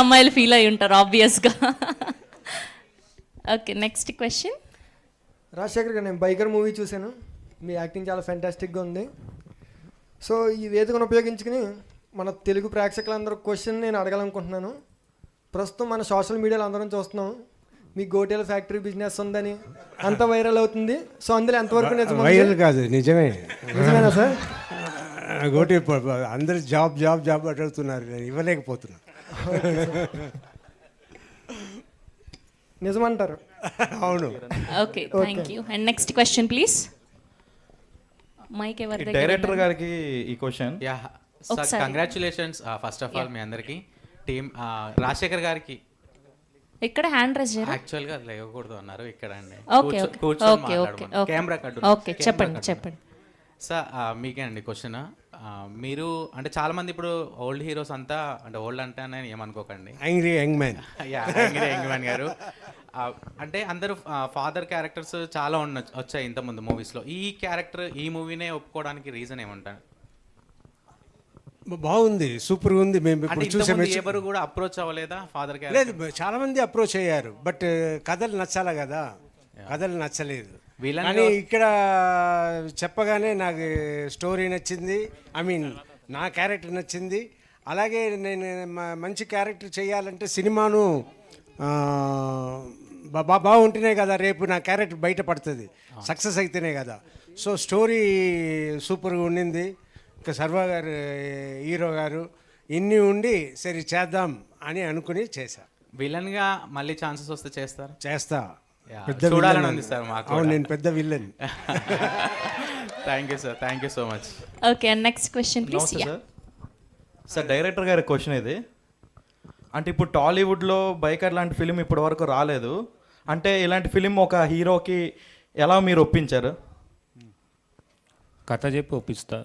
అమ్మాయిలు ఫీల్ అయి ఉంటారు ఆబ్వియస్గా. Okay, next question. రాజశేఖర్ గారు, నేను బైకర్ మూవీ చూశాను. మీ యాక్టింగ్ చాలా ఫ్యాంటాస్టిక్గా ఉంది. సో ఈ వేదికను ఉపయోగించుకుని మన తెలుగు ప్రేక్షకులందరూ క్వశ్చన్ నేను అడగాలనుకుంటున్నాను. ప్రస్తుతం మన సోషల్ మీడియాలో అందరం చూస్తున్నాం మీ గోటేల ఫ్యాక్టరీ బిజినెస్ ఉందని, అంత వైరల్ అవుతుంది. సో అందులో ఎంతవరకు నిజం? వైరల్ కాదు, నిజమే. నిజమేనా సార్? గోటి అందరు జాబ్ జాబ్ జాబ్ అడుగుతున్నారు, నేను ఇవ్వలేకపోతున్నా. నిజమంటారు? అవును. Okay, thank you. And next question please. Mike ఎవరి దగ్గర? డైరెక్టర్ గారికి ఈ question. Yeah sir, congratulations first of all మీ అందరికి. టీమ్ రాజశేఖర్ గారికి ఇక్కడ హ్యాండ్ రైజ్ చేయరా? యాక్చువల్గా అది లేవకూడదు అన్నారు ఇక్కడ అండి. ఓకే కెమెరా ఓకే, చెప్పండి చెప్పండి. సార్ మీకే అండి క్వశ్చన్. మీరు అంటే చాలా మంది ఇప్పుడు ఓల్డ్ హీరోస్ అంతా, అంటే ఓల్డ్ అంటే అని ఏమనుకోకండి, angry young man. Young man గారు అంటే అందరూ ఫాదర్ క్యారెక్టర్స్ చాలా వచ్చాయి ఇంతకుముందు మూవీస్లో. ఈ క్యారెక్టర్ ఈ మూవీనే ఒప్పుకోవడానికి రీజన్ ఏమంటారు? బాగుంది, సూపర్గా ఉంది. మేము ఇప్పుడు చూసే ఎవరు కూడా అప్రోచ్ అవ్వలేదా ఫాదర్ లేదు, క్యారెక్టర్? చాలా మంది అప్రోచ్ అయ్యారు, బట్ కథలు నచ్చాలా కదా, కథలు నచ్చలేదు. విలన్ కానీ ఇక్కడ చెప్పగానే నాకు స్టోరీ నచ్చింది, ఐ మీన్ నా క్యారెక్టర్ నచ్చింది. అలాగే నేను మంచి క్యారెక్టర్ చేయాలంటే సినిమాను బాగుంటేనే కదా రేపు నా క్యారెక్టర్ బయటపడుతుంది, సక్సెస్ అయితేనే కదా. సో స్టోరీ సూపర్గా ఉండింది. ఇంకా సర్వా గారు హీరో గారు ఇన్ని ఉండి సరే చేద్దాం అని అనుకుని చేశా. విలన్గా మళ్ళీ ఛాన్సెస్ వస్తే చేస్తా. పెద్ద చూడాలని ఉంది సార్ మాకు. అవును, నేను పెద్ద villain. Thank you sir, thank you so much. Okay, and next question please. Sir director గారి క్వశ్చన్ ఇది. అంటే ఇప్పుడు టాలీవుడ్లో బైకర్ లాంటి ఫిలిం ఇప్పటి వరకు రాలేదు. అంటే ఇలాంటి ఫిలిం ఒక హీరోకి ఎలా మీరు ఒప్పించారు? కథ చెప్పి ఒప్పిస్తా.